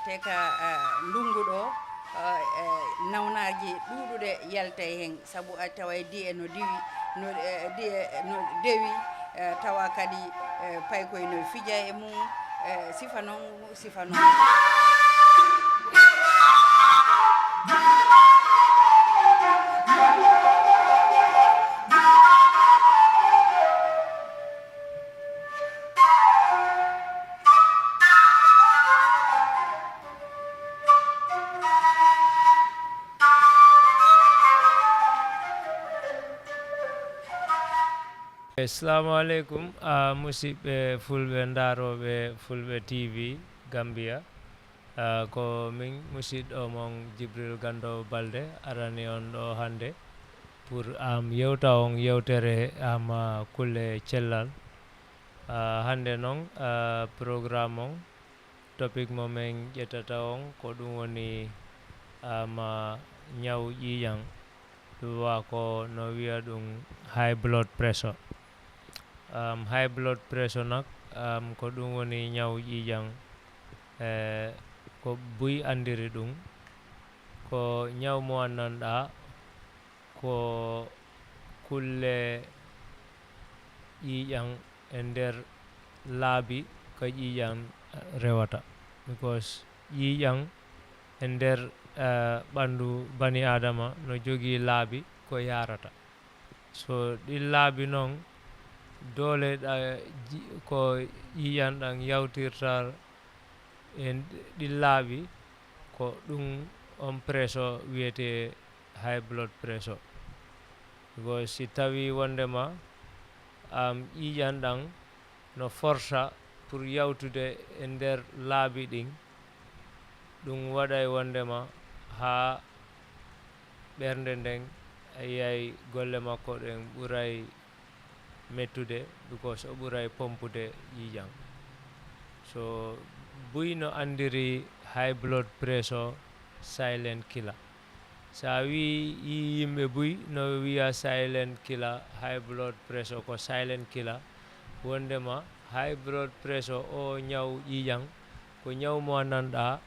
teka ndungu ɗo nawnaji ɗuɗuɗe yalta hen sabu a taway di'e no diwi no dewi tawa kadi paykoye no fija e mum sifa noon Assalamu alaikum musidɓe fulɓe ndaroɓe fulɓe TV Gambia ko min musidɗo mon Jibril Gandowo Balde arani on ɗo hande pour yewta on yewtere kulle cellal hande noon programme on topic mo min ƴettata on ko ɗum woni ñaw ƴiƴam ɗum ko no wiya ɗum high blood pressure. High blood pressure nak ko ɗum woni ñaw ƴiƴam ko buy andiri ɗum ko ñaw mo annanɗa ko kulle ƴiƴam e nder laabi ko ƴiƴam rewata because ƴiƴam e nder ɓandu bani adama no jogii laabi ko yarata so ɗi laabi noon dole ko ƴiƴam ɗan yawtirta e ɗi laabi ko ɗum on pressure wiyete high blood pressure because si tawi wondema ƴiƴam ɗan no forsa pour yawtude e nder laabi ɗin ɗum waɗay wondema ha ɓernde nden a yiyay golle makko ɗen ɓuray mettude because o ɓuray pompude ƴiƴam so buy no andiri high blood pressure silent killer sa wi yimɓe buy no wiya silent killer high blood pressure ko silent killer wondema high blood pressure o ñaw ƴiƴam ko ñaw mo annanɗa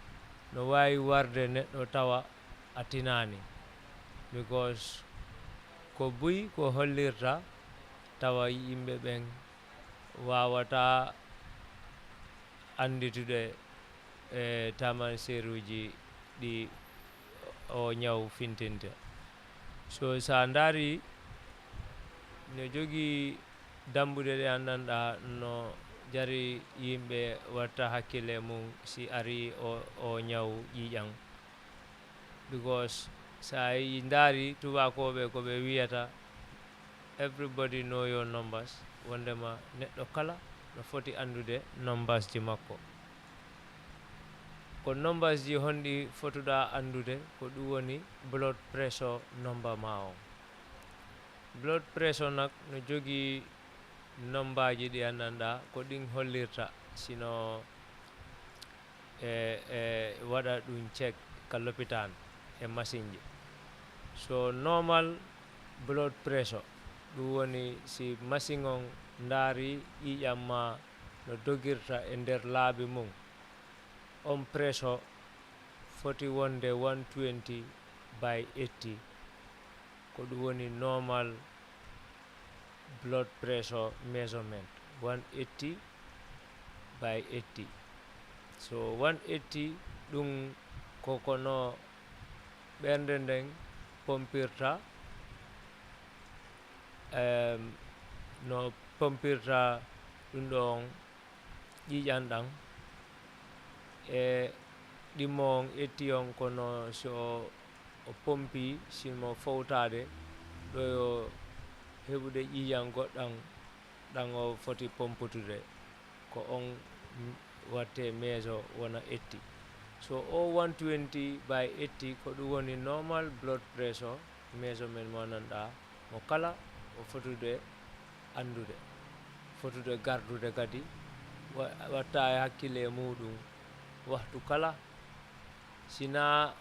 no wawi warde neɗɗo tawa a tinani because ko buy ko hollirta tawa yimɓe ɓen wawata anditude e tamanseruji ɗi o ñaw fintinta so sa daari no jogii dambuɗe ɗe annanɗa no jari yimɓe watta hakkille mum si ari o ñaw ƴiƴam because sa daari tubakoɓe ko ɓe wiyata everybody know your numbers wondema neɗɗo kala no foti andude numbers ji makko ko numbers ji honɗi fotuɗa andude ko ɗum woni blood pressure number ma o blood pressure nak no jogii nombaji ɗi annanɗa ko ɗin hollirta sino waɗa ɗum check ka l'hôpital e machine ji so normal blood pressure ɗum woni si machine on ndaari ƴiƴam ma no dogirta e nder laabi mum on pressure foti wonde 120/80 ko ɗum woni normal blood pressure measurement 180/80 so 180 ɗum kono ɓernde nden pompirta no pompirta ɗum ɗon ƴiƴam ɗan e ɗimmo on etti on kono so o pompi simo fowtade ɗo yo heɓude ƴiƴam goɗɗam ɗan o foti pomputude ko on watte meeso wona etti so o 120/80 ko ɗum woni normal blood pressure measurement mo nanɗa mo kala o fotude andude fotude gardude kadi watta e hakkille muɗum waktu kala sina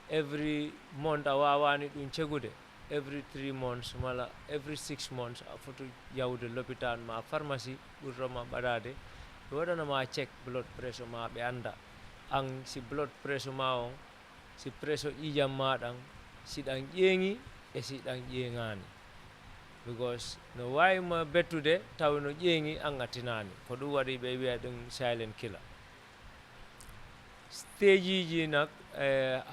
every month a wawani ɗum cegude every 3 months mala every 6 months a foti yawde l'hôpital ma pharmacie ɓurtoma ɓaɗade ɓe waɗanama check blood pressure ma ɓe anda an si blood pressure ma on si pressure ƴiƴam maɗan siɗan ƴeeŋi e siɗan ƴeeŋani because no wawima bettude taw no ƴeeŋi an a tinani ko ɗum waɗi ɓe wiya ɗum silent killer. Stage ji nak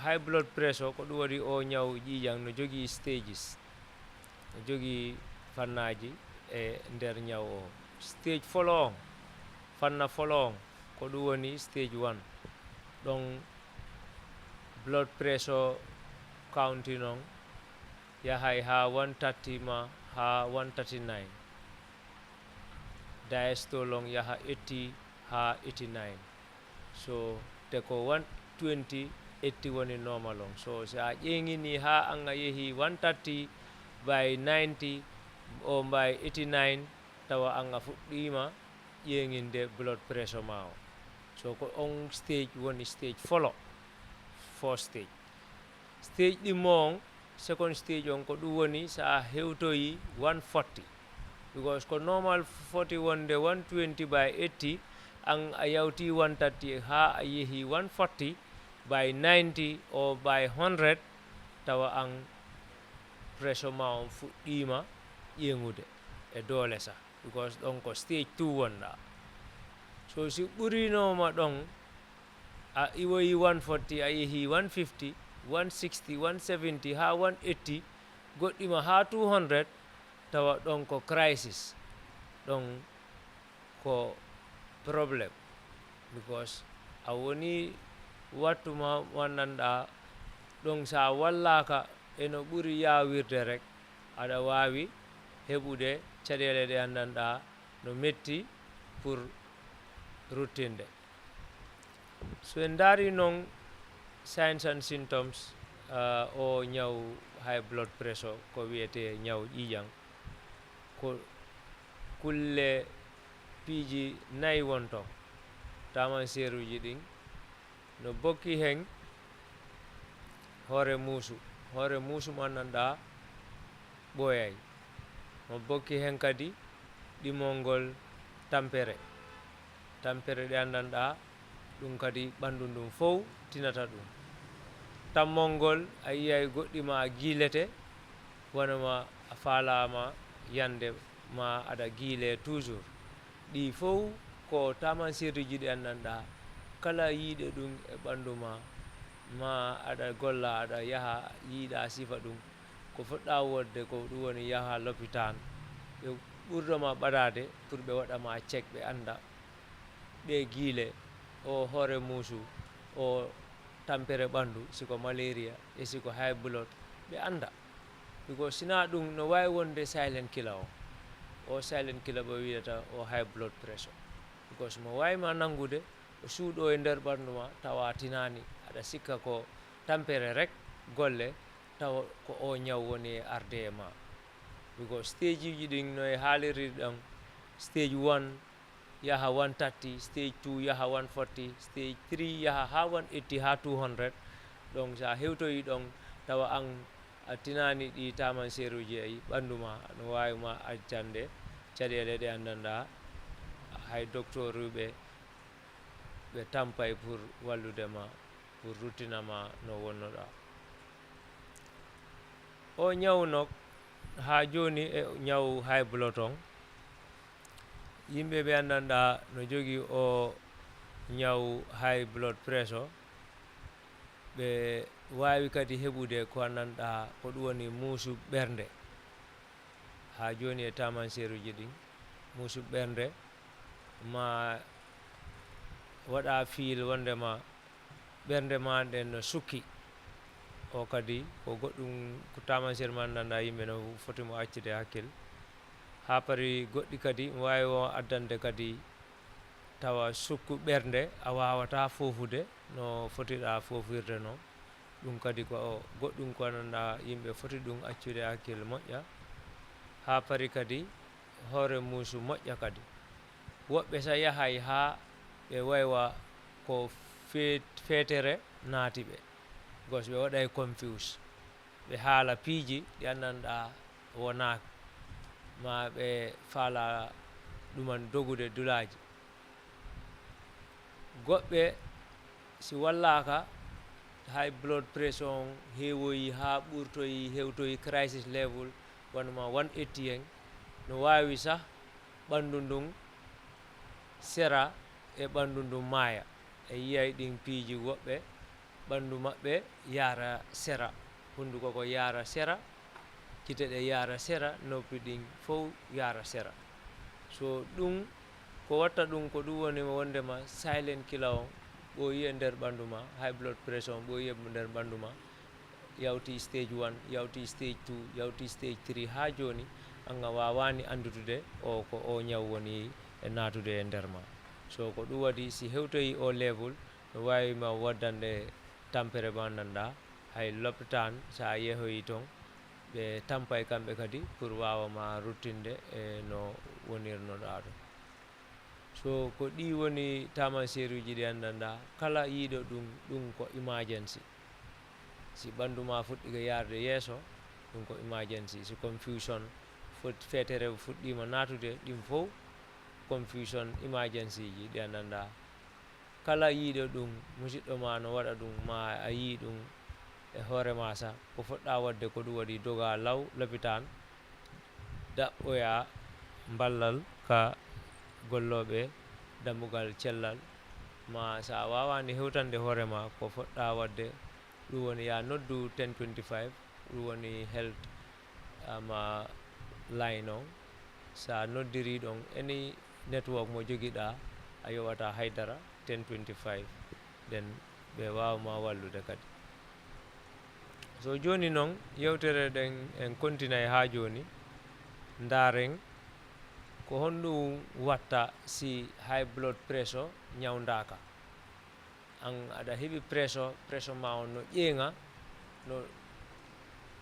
high blood pressure ko ɗum waɗi o ñaw ƴiƴam no jogii stages, no jogii fannaji e nder ñaw o. Stage folo on fanna folo on ko ɗum woni stage 1 ɗon blood pressure counting on yahay ha 130 ma ha 139, diastole on yaha 80 ha 89, so te ko 120 80 woni normal on. So si a ƴeeŋini ha an a yeehi 130 by 90 o by 89 tawa an a fuɗɗima ƴeeŋinde blood pressure ma o. So ko on stage woni stage folo, first stage. Stage ɗimmo on second stage on ko ɗum woni sa hewtoyi 140 because ko normal foti wonde 120 by 80 an a yawti 130 ha a yeehi 140 by 90 o by 100 tawa an pressure ma on fuɗɗima ƴeeŋude e doole sa because ɗon ko stage 2 wonɗa. So si ɓurinoma ɗon a iwoyi 140 a yeehi 150 160 170 ha 180 goɗɗima ha 200 tawa ɗon ko crisis, ɗon ko problem because a woni wattuma wannanɗa ɗon sa wallaka eno ɓuri yawirde rek aɗa wawi heɓude caɗele ɗe andanɗa no metti pour ruttinde. So en daari noon signs and symptoms o ñaw high blood pressure ko wiyete ñaw ƴiƴam ko kulle piiji 4 wonto taman seruji ɗin no bokki hen hoore muusu mo annanɗa ɓoyay, no bokki hen kadi ɗimol ngol tampere ɗe anndanɗa ɗum kadi ɓandu ndun fof tinata ɗum. Tammol ngol a yiyay goɗɗima a giilete wonoma a faalama yande ma aɗa giile toujours. Ɗi fof ko taman sirriji ɗi anndanɗa kala yiiɗe ɗum e ɓandu ma aɗa golla aɗa yaha yiiɗa sifa ɗum ko fuɗɗa wodde ko ɗum woni yaha l'hôpital ɓe ɓurdoma ɓadade pour ɓe waɗama check ɓe anda ɗe giile o hoore muusu o tampere ɓandu siko malaria e siko high blood ɓe anda because sina ɗum no wawi wonde silent killer o silent killer ɓe wiyata o high blood pressure because mo wawima nangude o suuɗo e nder ɓandu ma tawa tinani aɗa sikka ko tampere rek golle tawa ko o ñaw woni e arde e ma because stage uji ɗin no e haaliri ɗon stage 1 yaha 130, stage 2 yaha 140, stage 3 yaha ha 180 ha 200 donc sa hewtoyi ɗon tawa an a tinani ɗi taman seruji ayi ɓanduma no wawima accande caɗele ɗe anndanɗa hay docteur ɓe tampay pour walludema pour ruttinama no wonnoɗa. O ñawnok ha joni e ñaw high blood on yimɓe ɓe anndanɗa no jogii o ñaw high blood pressure ɓe wawi kadi heɓude ko anndanɗa ko ɗum woni muusu ɓernde ha joni e taman seruji ɗin. Muusu ɓernde ma waɗa fiil wondema ɓernde ma nden no sukki o kadi ko goɗɗum ko taman seru ma anndanɗa yimɓe no fotimo accide hakkil ha pari goɗɗi kadi wawi o addande kadi tawa sukku ɓernde a wawata fofude no fotiɗa fofirde noon ɗum kadi ko goɗɗum ko anndanɗa yimɓe foti ɗum accude hakkille moƴƴa ha pari kadi hoore muusu moƴƴa kadi woɓɓe sa yahay ha ɓe waywa ko feetere naati ɓe because ɓe waɗay confuse ɓe haala piiji ɗi anndanɗa wona ma ɓe faala ɗuman dogude dulaji. Goɓɓe si wallaka high blood pressure on heewoyi ha ɓurtoyi hewtoyi crisis level wonma 180 en no wawi sah ɓandu ndun sera e ɓandu ndun maaya e yiyay ɗin piiji woɓɓe ɓandu maɓɓe yaara sera hunduko ko yaara sera gite ɗe yaara sera noppi ɗin fof yaara sera so ɗum ko watta ɗum ko ɗum woni wondema silent killer on ɓooyi e nder ɓandu ma high blood pressure on ɓooyi e nder ɓandu ma yawti stage 1 yawti stage 2 yawti stage 3 ha joni anga wawani andutude o ko o ñaw woni e natude e nder ma so ko ɗum waɗi si hewtoyi o level no wawima waddande tampere ma nanda hay l'hôpital sa yeehoyi toon ɓe tampay kamɓe kadi pour wawama ruttinde e no wonirnoɗa ɗo so ko ɗi woni tamanseruji ɗi andanda kala yiiɗo ɗum ko emergency si ɓandu ma fuɗɗike yarde yeeso ɗum ko emergency si confusion fetere fuɗɗima natude ɗin fof confusion emergency ji ɗi andanda kala yiiɗo ɗum musidɗo ma no waɗa ɗum ma a yii ɗum e hoorema sa ko foɗɗa wadde ko ɗum waɗi doga law l'hôpital daɓɓoya ballal ka golloɓe dambugal cellal ma sa wawani hewtande hoorema ko foɗɗa wadde ɗum woni ya noddu 1025 ɗum woni health ama line on sa noddiri ɗon any network mo joguiɗa a yowata haydara 1025 nden ɓe wawma wallude kadi so joni noon yewtere ɗen en continue ha joni ndaren ko honɗum watta si high blood pressure ñawdaka an aɗa heeɓi pressure ma on no ƴeeŋa no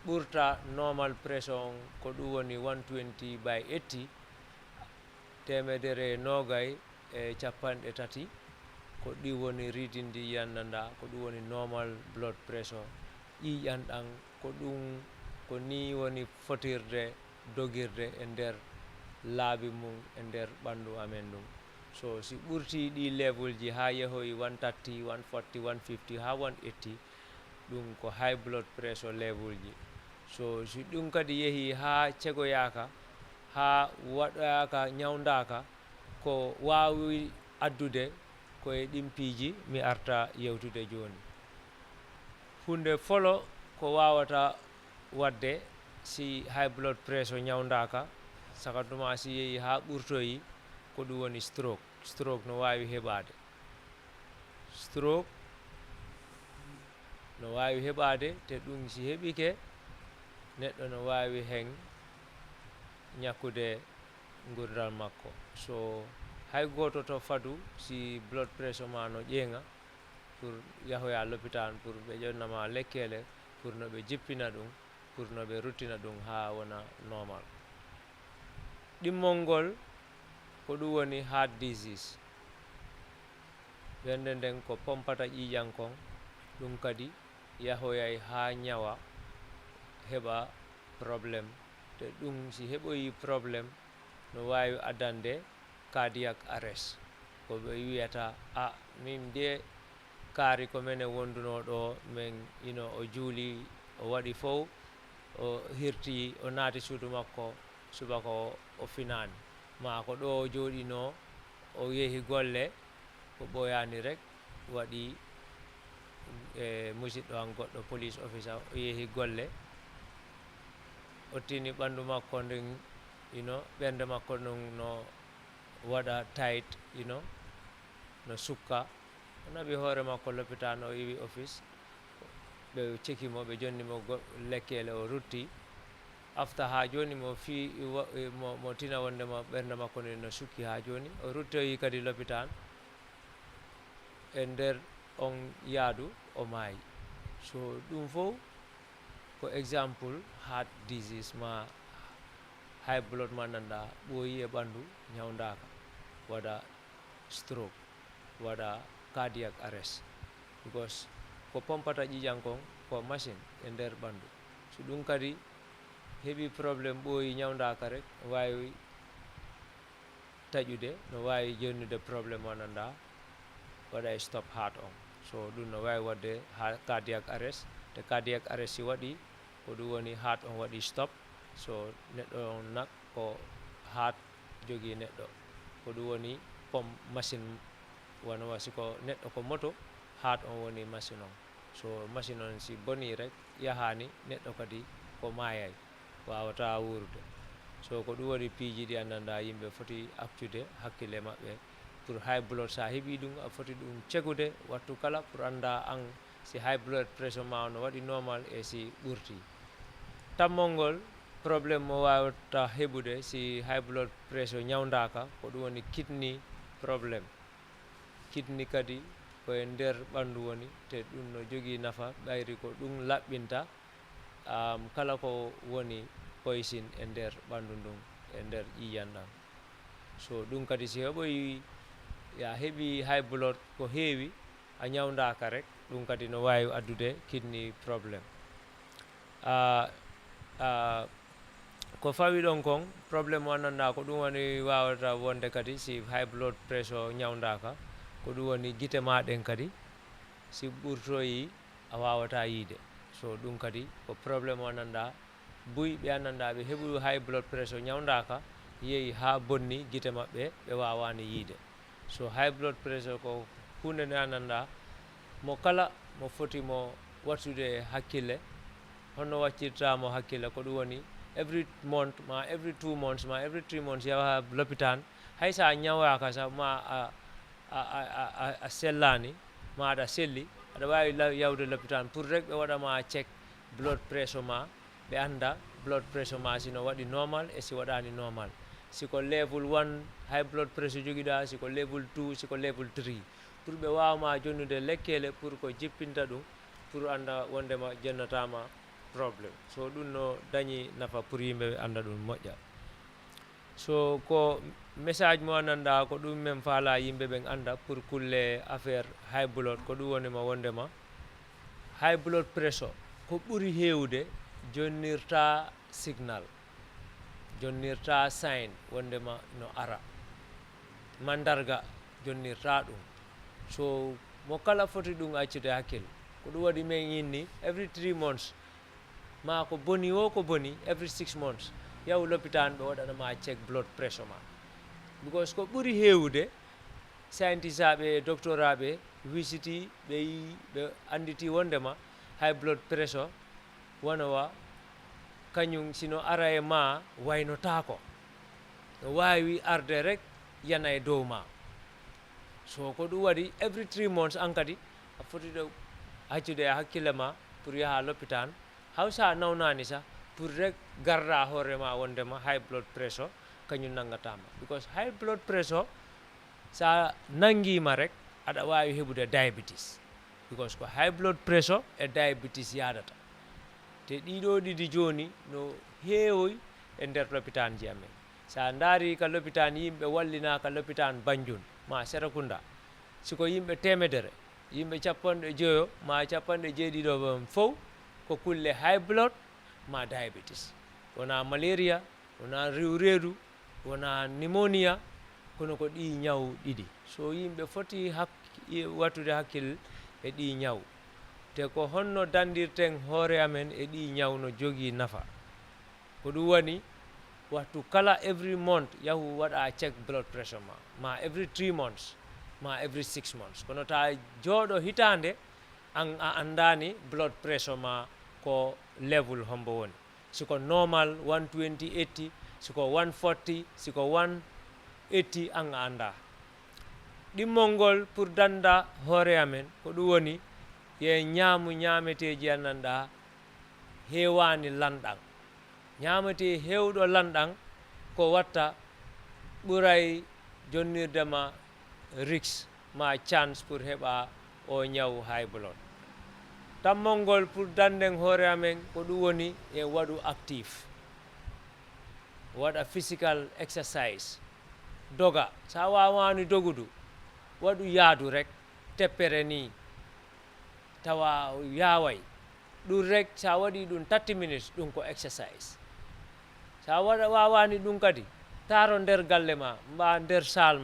ɓurta normal pressure on ko ɗum woni 120/80 temedere nogay e capanɗe tati ko ɗi woni reading ndi yandanda ko ɗum woni normal blood pressure ƴiƴanɗan ko ɗum ko ni woni fotirde dogirde e nder laabi mum e nder ɓandu amen ɗum so si ɓurti ɗi level ji ha yeehoyi 130 140 150 ha 180 ɗum ko high blood pressure level ji so si ɗum kadi yeehi ha cegoyaka ha waɗoyaka ñawdaka ko wawi addude koye ɗin piiji mi arta yewtude joni hunde folo ko wawata wadde si high blood pressure ñawdaka sakatuma si yeehi ha ɓurtoyi ko ɗum woni stroke no wawi heɓade stroke no wawi heɓade te ɗum si heɓike neɗɗo no wawi hen ñakkude gurdal makko so hay goto to fadu si blood pressure ma no ƴeeŋa pour yahoya l'hôpital pour ɓe ƴonnama lekkele pour no ɓe jippina ɗum pour no ɓe ruttina ɗum ha wona normal ɗimmol ngol ko ɗum woni heart disease ɓernde nden ko pompata ƴiiƴan kon ɗum kadi yahoyay ha ñawa heɓa probléme te ɗum si heɓoyi probléme no wawi addande cardiac arrest ko ɓe wiyata a min de kaari ko mene wonduno ɗo min o juuli o waɗi fof o hirti o naati suudu makko subaka o finani ma ko ɗo o jooɗino o yeehi golle ko ɓoyani rek waɗi e musidɗo an goɗɗo police officer o yeehi golle o tini ɓandu makko ndin ɓernde makko ɗum no waɗa tight no sukka o naɓi hoore makko l'hôpital o iwi office ɓe cekimo ɓe jonnimo lekkele o rutti afta ha joni mo tina wondema ɓernde makko ndi no sukki ha joni o ruttoyi kadi l'hôpital e nder on yaadu o maayi so ɗum fof ko exemple heart disease ma high blood ma nanda ɓooyi e ɓandu ñawdaka waɗa stroke waɗa cardiac arrest because ko pompata ƴiiƴan kon ko machine e nder ɓandu so ɗum kadi heeɓi probléme ɓooyi ñawdaka rek wawi taƴude no wawi jonnude probléme o nanda waɗa stop heart on so ɗum no wawi wadde ha cardiac arrest te cardiac arrest si waɗi ko ɗum woni heart on waɗi stop so neɗɗo on nak ko heart jogui neɗɗo ko ɗum woni pom machine wona wasi ko neɗɗo ko moto heart on woni machine on so machine on si boni rek yahani neɗɗo kadi ko mayay wawata wuurde so ko ɗum waɗi piiji ɗi annanda yimɓe foti actude hakkille maɓɓe pour high blood sa heeɓi ɗum a foti ɗum cegude wattu kala pour anda an si high blood pressure ma no waɗi normal e si ɓurti tammol ngol probléme mo wawata heɓude si high blood pressure ñawdaka ko ɗum woni kidney probléme kidney kadi koye nder ɓandu woni te ɗum no jogui nafa ɓayri ko ɗum laɓɓinta kala ko woni poison e nder ɓandu ndun e nder ƴiƴam ɗam so ɗum kadi si heɓoyi ya heeɓi high blood ko heewi a ñawdaka rek ɗum kadi no wawi addude kidney probléme ko fawi ɗon kon probléme o annanda ko ɗum woni wawata wonde kadi si high blood pressure ñawdaka ko ɗum woni guite maɗen kadi si ɓurtoyi a wawata yiide so ɗum kadi ko probléme o annanda buy ɓe annanda ɓe heɓi high blood pressure ñawdaka yeehi ha bonni guite maɓɓe ɓe wawani yiide so high blood pressure ko hunde nde annanda mo kala mo foti mo wattude hakkille honno waccirtamo hakkille ko ɗum woni every month ma every 2 months ma every 3 months yaha l'hôpital hay sa ñawaka sa ma a sellani ma aɗa selli aɗa wawi yawde l'hôpital pour rek ɓe waɗama check blood pressure ma ɓe anda blood pressure ma sino waɗi normal e si waɗani normal siko level 1 high blood pressure joguiɗa siko level 2 siko level 3 pour ɓe wawma jonnude lekkele pour ko jippinta ɗum pour anda wondema jennatama probléme so ɗum no dañi nafa pour yimɓe anda ɗum moƴƴa so ko message mo annanda ko ɗum men faala yimɓe ɓen anda pour kulle affaire high blood ko ɗum wonima wondema high blood pressure ko ɓuuri hewde jonnirta signal jonnirta sign wondema no ara mandarga jonnirta ɗum so mo kala foti ɗum accude hakkille ko ɗum waɗi men inni every 3 months ma ko boni o ko boni every 6 months yahu l'hôpital ɓe waɗanama check blood pressure ma because ko ɓuuri hewde scientiste aɓe docteur aɓe wisiti ɓe yi ɓe anditi wondema high blood pressure wonowa kañum sino ara e ma waynotako no wawi arde rek yana e dow ma so ko ɗum waɗi every 3 months an kadi a foti ɗo accude e hakkille ma pour yaha l'hôpital hawsa nawnani sa pour rek garda hoorema wondema high blood pressure kañum nangatama because high blood pressure sa nanguima rek aɗa wawi heɓude diabetes because ko high blood pressure e diabetes yadata te ɗiɗo ɗiɗi joni no heewoy e nder l'hôpital ji amen sa daari ka l'hôpital yimɓe wallinaka l'hôpital Banjul ma Serakunda siko yimɓe temedere yimɓe 50 ma jeeɗiɗo fof ko kulle high blood ma diabetes wona malaria wona rewredu wona pneumonia kono ko ɗi ñaw ɗiɗi so yimɓe foti wattude hakkille e ɗi ñaw te ko honno dandirten hoore amen e ɗi ñaw no jogui nafa ko ɗum woni wattu kala every month yahu waɗa check blood pressure ma every 3 months ma every 6 months kono ta jooɗo hitande an a andani blood pressure ma ko level hombo woni siko normal 120/80 siko 140 siko 180 an a anda ɗimmol ngol pour danda hoore amen ko ɗum woni ye ñameteji annanɗa hewani lanɗan ñamete hewɗo lanɗan ko watta ɓuuray jonnirdema risque ma chance pour heɓa o ñaw high blood tammol ngol pour danden hoore amen ko ɗum woni e waɗu actif waɗa physical exercise doga sa wawani dogudu waɗu yaadu rek teppere ni tawa yaway ɗum rek sa waɗi ɗum 30 minutes ɗum ko exercise sa wawani ɗum kadi taro nder galle ma mba nder salle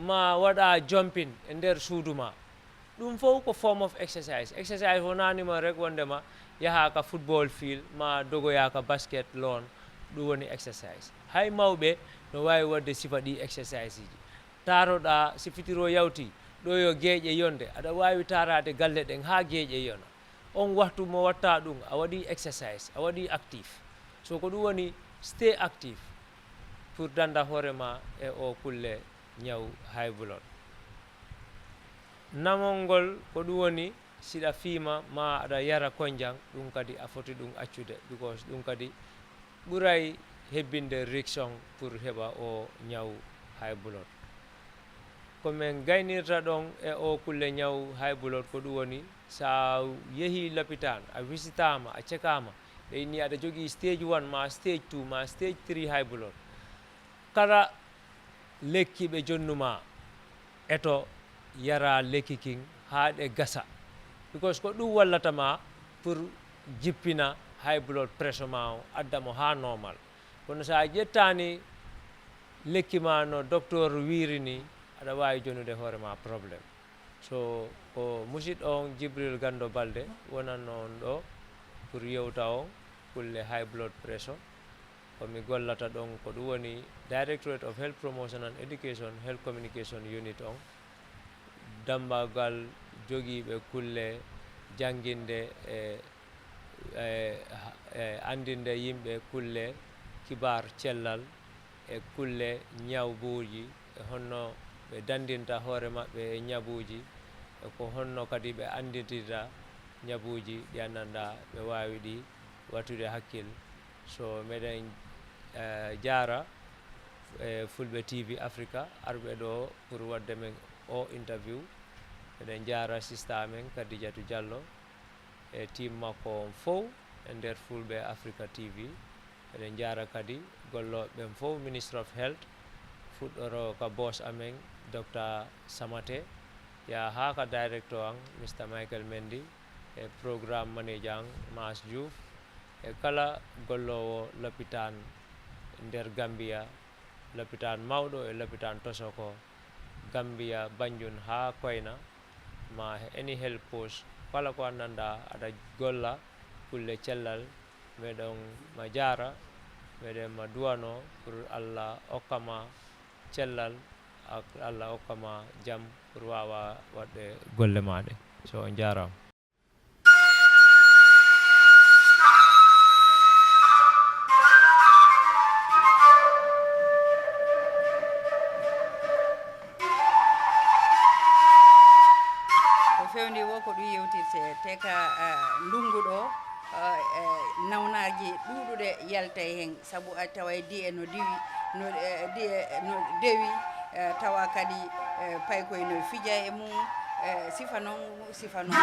ma waɗa jumping e nder suudu ma ɗum fof ko form of exercise wonanima rek wondema yaha ka football field ma dogoya ka basket lawn ɗum woni exercise hay mawɓe no wawi wadde sifa ɗi exercise ji taroɗa si fitiro yawti ɗo yo gueƴe yonde aɗa wawi tarade galle ɗen ha gueƴe yona on waktu mo watta ɗum a waɗi exercise a waɗi active so ko ɗum woni stay active pour danda hoorema e o kulle ñaw high blood namol ngol ko ɗum woni siɗa fiima ma aɗa yara konjang ɗum kadi a foti ɗum accude because ɗum kadi ɓuray hebbinde risque on pour heɓa o ñaw high blood komin gaynirta ɗon e o kulle ñaw high blood ko ɗum woni sa yeehi l'hôpital a visitama a cekama ɓe inni aɗa jogui stage 1 ma stage 2 ma stage 3 high blood kala lekki ɓe jonnuma eto yara lekki kin ha ɗe gasa because ko ɗum wallatama pour jippina high blood pressure ma o addamo ha normal kono sa ƴettani lekki ma no docteur wiri ni aɗa wawi jonude hoorema probléme so ko musidɗo on Jibril Gando Balde wonanno on ɗo pour yewta on kulle high blood pressure komi gollata ɗon ko ɗum woni Directorate of Health Promotion and Education Health Communication Unit on dambagal jogiiɓe kulle janginde andinde yimɓe kulle kibar cellal e kulle ñawbuji e honno ɓe dandinta hoore maɓɓe e ñabuji e ko honno kadi ɓe anditita ñabuji ɗi annanda ɓe wawi ɗi wattude hakkil so meɗen jara e Fulɓe TV Africa arɓe ɗo pour wadde men o interview eɗen jara sista amen Kadidiatou Diallo e team makko on fof e nder Fulɓe Africa TV eɗen jara kadi golloɓe ɓen fof Ministre of Health fuɗɗoro ka boss amen Dr Samate ya ha ka director an Mr Michael Mendy e programme manager an Mas Diouf e kala gollowo l'hôpital nder Gambia l'hôpital mawɗo e l'hôpital Tosoko Gambia Banjul ha Koyna ma any health post kala ko annanda aɗa golla kulle cellal meɗen ma jara meɗen ma duwano pour Allah hokkama cellal Allah hokkama jam pour wawa wadde golle maɗe so on jarama fewndi wo ko ɗum yewtirte te ka ndungu ɗo nawnaji ɗuɗuɗe yalta hen saabu a tawa di'e no diwi no dewi tawa kadi paykoye no fija e mum sifa noon